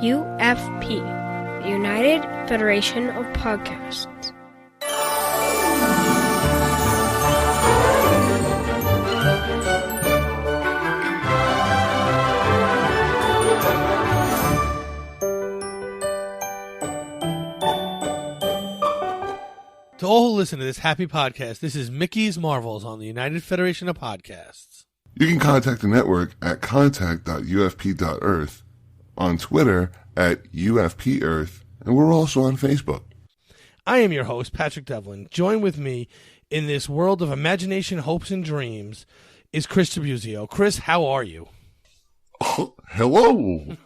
UFP, the United Federation of Podcasts. To all who listen to this happy podcast, this is Mickey's Marvels on the United Federation of Podcasts. You can contact the network at contact.ufp.earth, on Twitter at UFPEarth, and we're also on Facebook. I am your host, Patrick Devlin. Join with me in this world of imagination, hopes, and dreams is Chris Tribuzio. Chris, how are you? Oh, hello.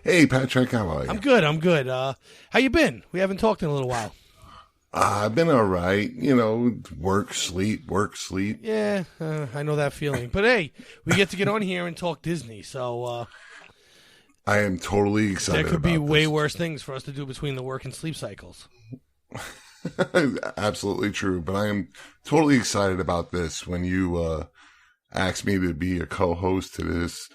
Hey, Patrick, how are you? I'm good. How you been? We haven't talked in a little while. I've been all right. You know, work, sleep. Yeah, I know that feeling. But hey, we get on here and talk Disney, so I am totally excited. There could be about way this. worse things for us to do between the work and sleep cycles. Absolutely true. But I am totally excited about this. When you asked me to be a co-host to this,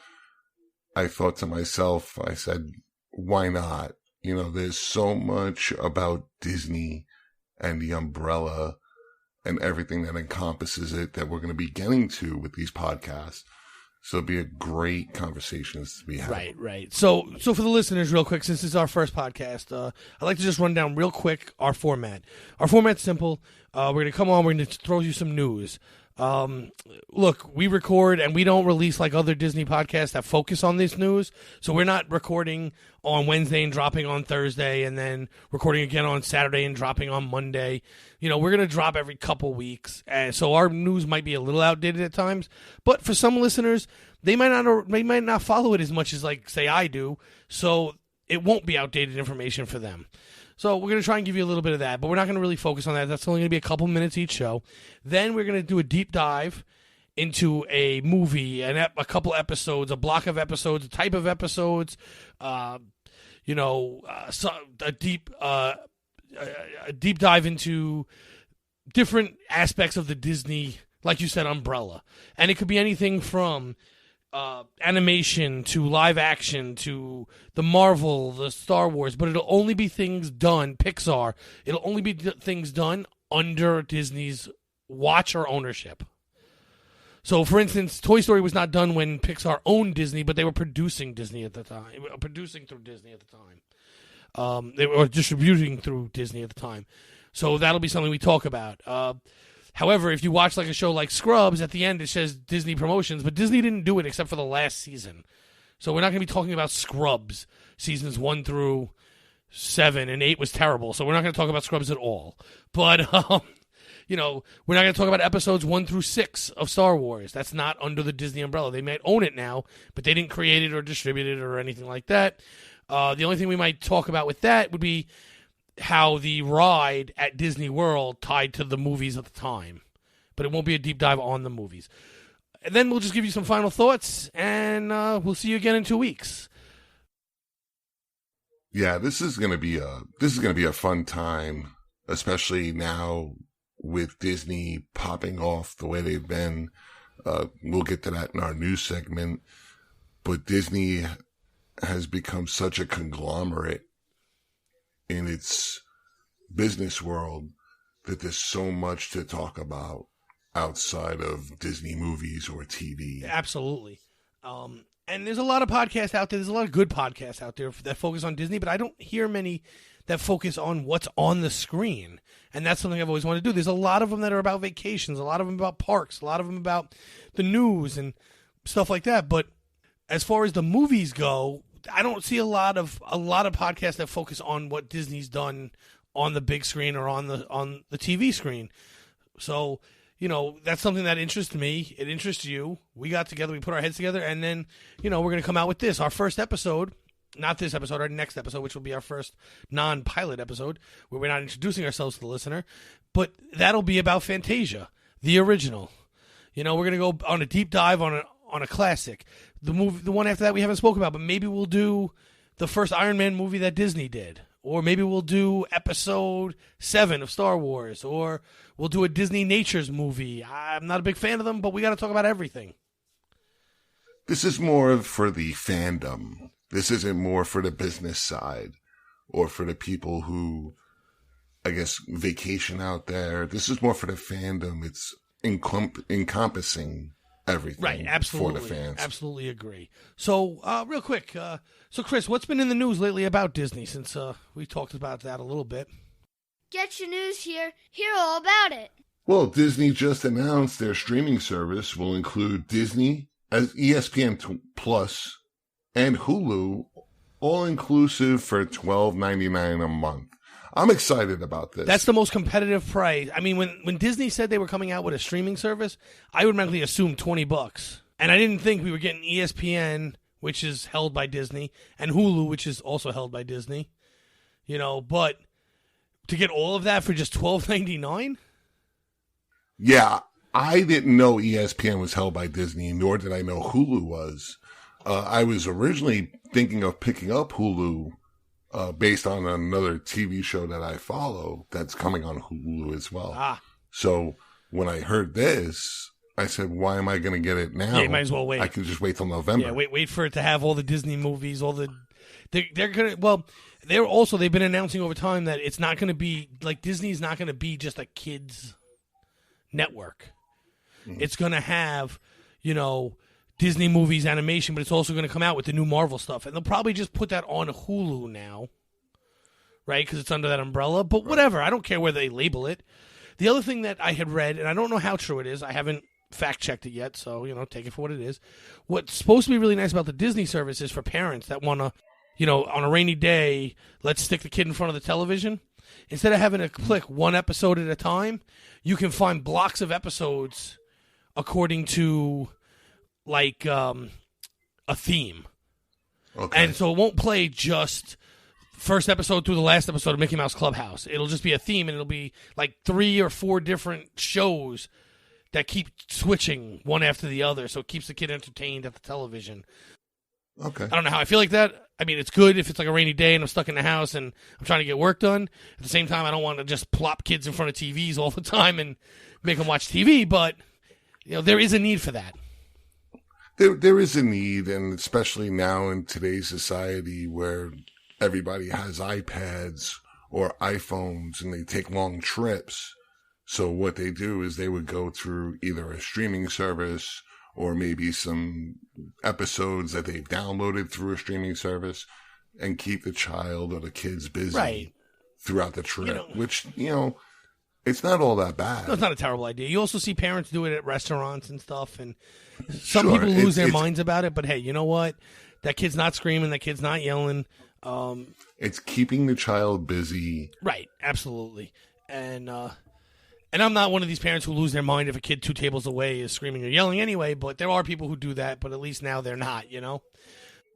I thought to myself, I said, why not? You know, there's so much about Disney and the umbrella and everything that encompasses it that we're going to be getting to with these podcasts. So it'll be a great conversation to be had. Right. So for the listeners, real quick, since this is our first podcast, I'd like to just run down real quick our format. Our format's simple. We're going to come on, we're going to throw you some news. Look, we record and we don't release like other Disney podcasts that focus on this news. So we're not recording on Wednesday and dropping on Thursday and then recording again on Saturday and dropping on Monday. You know, we're going to drop every couple weeks. And so our news might be a little outdated at times, but for some listeners, they might not follow it as much as like say I do. So it won't be outdated information for them. So we're going to try and give you a little bit of that, but we're not going to really focus on that. That's only going to be a couple minutes each show. Then we're going to do a deep dive into a movie, a couple episodes, a block of episodes, a type of episodes, a deep dive into different aspects of the Disney, like you said, umbrella. And it could be anything from animation to live action to the Marvel, the Star Wars, but it'll only be things done, Pixar, it'll only be things done under Disney's watch or ownership. So, for instance, Toy Story was not done when Pixar owned Disney, but they were producing Disney at the time, producing through Disney at the time. They were distributing through Disney at the time. So that'll be something we talk about. However, if you watch like a show like Scrubs, at the end it says Disney Promotions, but Disney didn't do it except for the last season. So we're not going to be talking about Scrubs seasons 1 through 7, and 8 was terrible. So we're not going to talk about Scrubs at all. But, we're not going to talk about episodes 1 through 6 of Star Wars. That's not under the Disney umbrella. They might own it now, but they didn't create it or distribute it or anything like that. The only thing we might talk about with that would be how the ride at Disney World tied to the movies at the time. But it won't be a deep dive on the movies. And then we'll just give you some final thoughts, and we'll see you again in 2 weeks. Yeah, this is going to be a fun time, especially now with Disney popping off the way they've been. We'll get to that in our news segment. But Disney has become such a conglomerate in its business world that there's so much to talk about outside of Disney movies or TV. Absolutely. And there's a lot of podcasts out there. There's a lot of good podcasts out there that focus on Disney, but I don't hear many that focus on what's on the screen. And that's something I've always wanted to do. There's a lot of them that are about vacations, a lot of them about parks, a lot of them about the news and stuff like that. But as far as the movies go, I don't see a lot of podcasts that focus on what Disney's done on the big screen or on the TV screen. So, that's something that interests me. It interests you. We got together, we put our heads together, and then, we're going to come out with this. Our first episode, not this episode, our next episode, which will be our first non-pilot episode, where we're not introducing ourselves to the listener, but that'll be about Fantasia, the original. We're going to go on a deep dive on a classic. The one after that we haven't spoken about, but maybe we'll do the first Iron Man movie that Disney did. Or maybe we'll do episode 7 of Star Wars. Or we'll do a Disney Natures movie. I'm not a big fan of them, but we got to talk about everything. This is more for the fandom. This isn't more for the business side or for the people who, I guess, vacation out there. This is more for the fandom. It's encompassing everything, right? Absolutely, for the fans. Absolutely agree. So, real quick, so Chris, what's been in the news lately about Disney? Since we talked about that a little bit. Get your news here. Hear all about it. Well, Disney just announced their streaming service will include Disney as ESPN Plus and Hulu, all inclusive for $12.99 a month. I'm excited about this. That's the most competitive price. I mean, when Disney said they were coming out with a streaming service, I automatically assumed $20. And I didn't think we were getting ESPN, which is held by Disney, and Hulu, which is also held by Disney. You know, but to get all of that for just $12.99? Yeah, I didn't know ESPN was held by Disney, nor did I know Hulu was. I was originally thinking of picking up Hulu based on another TV show that I follow that's coming on Hulu as well. So when I heard this, I said, why am I going to get it now? Yeah, you might as well wait. I can just wait till November. Yeah, wait for it to have all the Disney movies, all the... They're going to... Well, they've been announcing over time that it's not going to be... Like, Disney's not going to be just a kids network. Mm-hmm. It's going to have, you know, Disney movies, animation, but it's also going to come out with the new Marvel stuff. And they'll probably just put that on Hulu now, right? Because it's under that umbrella. But whatever. I don't care where they label it. The other thing that I had read, and I don't know how true it is. I haven't fact-checked it yet, so, you know, take it for what it is. What's supposed to be really nice about the Disney service is for parents that want to, you know, on a rainy day, let's stick the kid in front of the television. Instead of having to click one episode at a time, you can find blocks of episodes according to... like a theme. Okay. And so it won't play just first episode through the last episode of Mickey Mouse Clubhouse. It'll just be a theme, and it'll be like 3 or 4 different shows that keep switching one after the other, so it keeps the kid entertained at the television. Okay. I don't know how I feel like that. I mean, it's good if it's like a rainy day and I'm stuck in the house and I'm trying to get work done. At the same time, I don't want to just plop kids in front of TVs all the time and make them watch TV, but you know, there is a need for that. There is a need, and especially now in today's society where everybody has iPads or iPhones and they take long trips. So what they do is they would go through either a streaming service or maybe some episodes that they've downloaded through a streaming service and keep the child or the kids busy throughout the trip, which, you know, it's not all that bad. No, it's not a terrible idea. You also see parents do it at restaurants and stuff, and some people lose their minds about it, but hey, you know what? That kid's not screaming, that kid's not yelling. It's keeping the child busy. Right, absolutely. And I'm not one of these parents who lose their mind if a kid 2 tables away is screaming or yelling anyway, but there are people who do that, but at least now they're not, you know?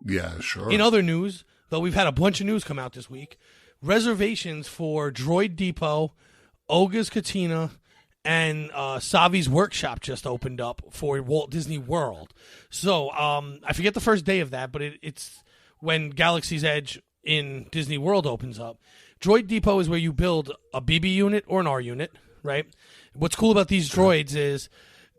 Yeah, sure. In other news, though we've had a bunch of news come out this week, reservations for Droid Depot, Olga's Cantina, and Savi's Workshop just opened up for Walt Disney World. So I forget the first day of that, but it's when Galaxy's Edge in Disney World opens up. Droid Depot is where you build a BB unit or an R unit, right? What's cool about these droids is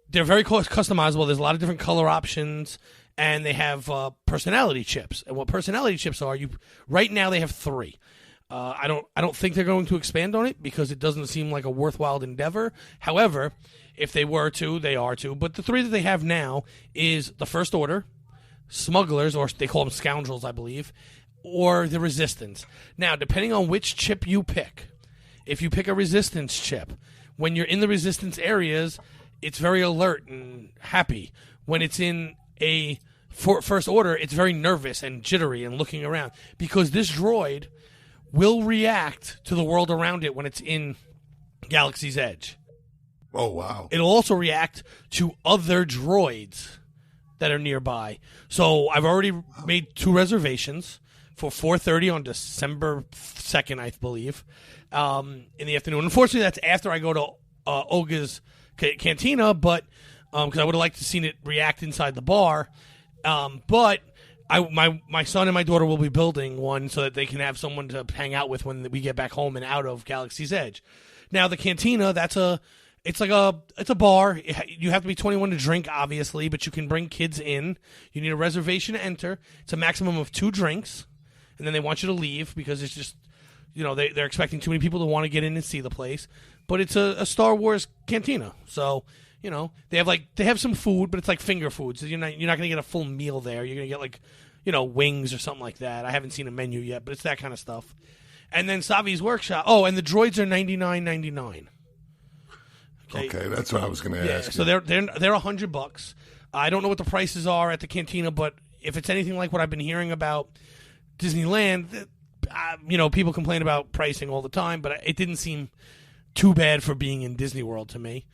they're very customizable. There's a lot of different color options, and they have personality chips. And what personality chips are, right now they have 3. I don't think they're going to expand on it because it doesn't seem like a worthwhile endeavor. However, if they were to, they are to. But the 3 that they have now is the First Order, Smugglers, or they call them Scoundrels, I believe, or the Resistance. Now, depending on which chip you pick, if you pick a Resistance chip, when you're in the Resistance areas, it's very alert and happy. When it's in a First Order, it's very nervous and jittery and looking around because this droid will react to the world around it when it's in Galaxy's Edge. Oh, wow. It'll also react to other droids that are nearby. So I've already made 2 reservations for 4:30 on December 2nd, I believe, in the afternoon. Unfortunately, that's after I go to Olga's Cantina, but because I would have liked to seen it react inside the bar. But my son and my daughter will be building one so that they can have someone to hang out with when we get back home and out of Galaxy's Edge. Now, the Cantina, that's It's a bar. You have to be 21 to drink, obviously, but you can bring kids in. You need a reservation to enter. It's a maximum of 2 drinks, and then they want you to leave because it's just, they're expecting too many people to want to get in and see the place. But it's a Star Wars cantina, so they have some food, but it's like finger food, so you're not going to get a full meal there. You're going to get wings or something like that. I haven't seen a menu yet, but it's that kind of stuff. And then Savi's Workshop. Oh, and the droids are $99.99. Okay, that's what I was going to ask. So they're $100. I don't know what the prices are at the cantina, but if it's anything like what I've been hearing about Disneyland, people complain about pricing all the time, but it didn't seem too bad for being in Disney World to me.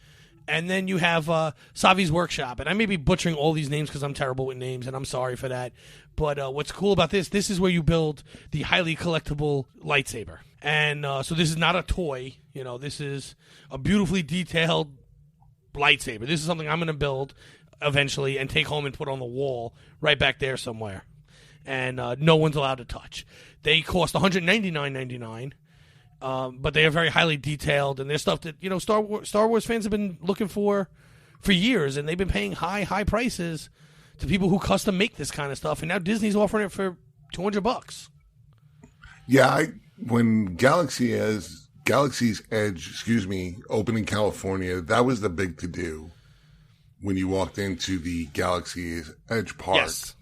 And then you have Savi's Workshop, and I may be butchering all these names because I'm terrible with names, and I'm sorry for that. But what's cool about this is where you build the highly collectible lightsaber. And so this is not a toy. This is a beautifully detailed lightsaber. This is something I'm going to build eventually and take home and put on the wall right back there somewhere. And no one's allowed to touch. They cost $199.99. But they are very highly detailed, and they're stuff that Star Wars fans have been looking for years, and they've been paying high prices to people who custom make this kind of stuff, and now Disney's offering it for $200. Yeah, when Galaxy's Edge, opened in California, that was the big to do. When you walked into the Galaxy's Edge Park, yes,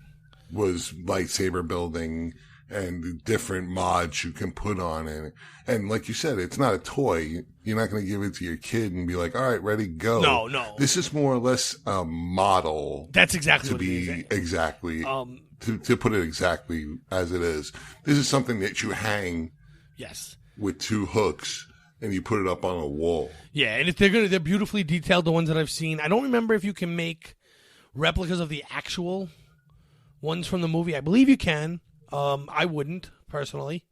was lightsaber building and the different mods you can put on it. And like you said, it's not a toy. You're not going to give it to your kid and be like, all right, ready, go. No. This is more or less a model. That's exactly what it is. Exactly. To put it exactly as it is. This is something that you hang yes, with 2 hooks and you put it up on a wall. Yeah, and if they're beautifully detailed, the ones that I've seen. I don't remember if you can make replicas of the actual ones from the movie. I believe you can. I wouldn't personally,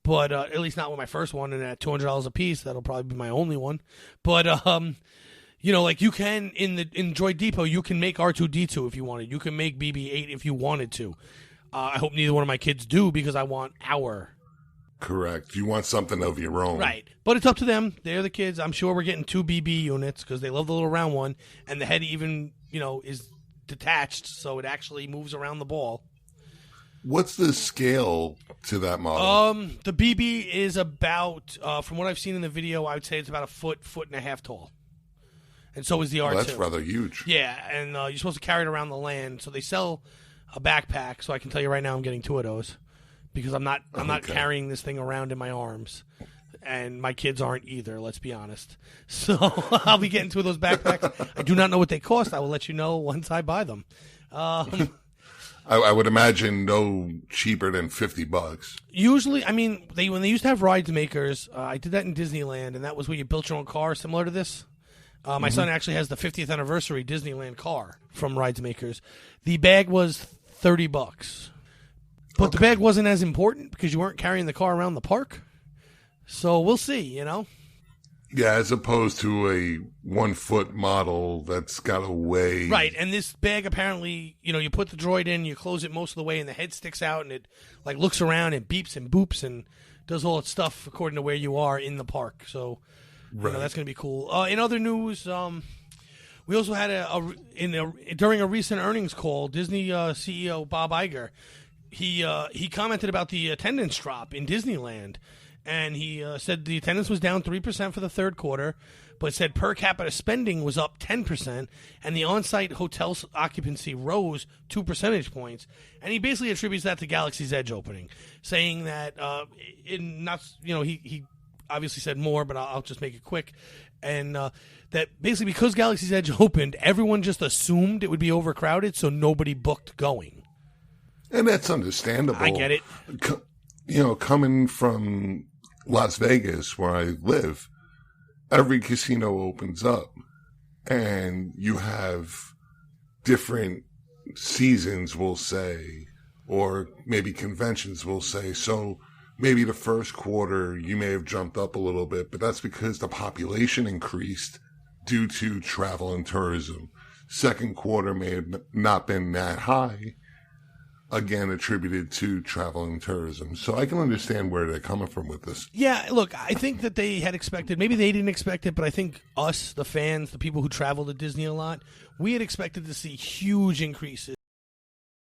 but at least not with my first one. And at $200 a piece, that'll probably be my only one. But you can in Droid Depot, you can make R2D2 if you wanted. You can make BB-8 if you wanted to. I hope neither one of my kids do because I want our. Correct. You want something of your own, right? But it's up to them. They're the kids. I'm sure we're getting 2 BB units because they love the little round one, and the head even is detached, so it actually moves around the ball. What's the scale to that model? The BB is about, from what I've seen in the video, I would say it's about a foot and a half tall. And so is the R2. That's rather huge. Yeah, and you're supposed to carry it around the land. So they sell a backpack, so I can tell you right now I'm getting 2 of those because I'm not carrying this thing around in my arms. And my kids aren't either, let's be honest. So I'll be getting 2 of those backpacks. I do not know what they cost. I will let you know once I buy them. I would imagine no cheaper than $50. Usually, when they used to have rides makers, I did that in Disneyland, and that was where you built your own car, similar to this. My son actually has the 50th anniversary Disneyland car from rides makers. The bag was $30, but the bag wasn't as important because you weren't carrying the car around the park. So we'll see, Yeah, as opposed to a 1-foot model that's got a way. Right, and this bag apparently, you put the droid in, you close it most of the way, and the head sticks out, and it looks around and beeps and boops and does all its stuff according to where you are in the park. So, that's going to be cool. In other news, we also had during a recent earnings call, Disney CEO Bob Iger, he commented about the attendance drop in Disneyland. And he said the attendance was down 3% for the third quarter, but said per capita spending was up 10%, and the on-site hotel occupancy rose 2 percentage points. And he basically attributes that to Galaxy's Edge opening, saying that he obviously said more, but I'll just make it quick. And that basically because Galaxy's Edge opened, everyone just assumed it would be overcrowded, so nobody booked going. And that's understandable. I get it. Coming from Las Vegas, where I live, every casino opens up and you have different seasons, we'll say, or maybe conventions, we'll say. So maybe the first quarter you may have jumped up a little bit, but that's because the population increased due to travel and tourism. Second quarter may have not been that high. again attributed to travel and tourism. So I can understand where they're coming from with this. Yeah, look, I think that they had expected, maybe they didn't expect it, but I think us, the fans, the people who travel to Disney a lot, we had expected to see huge increases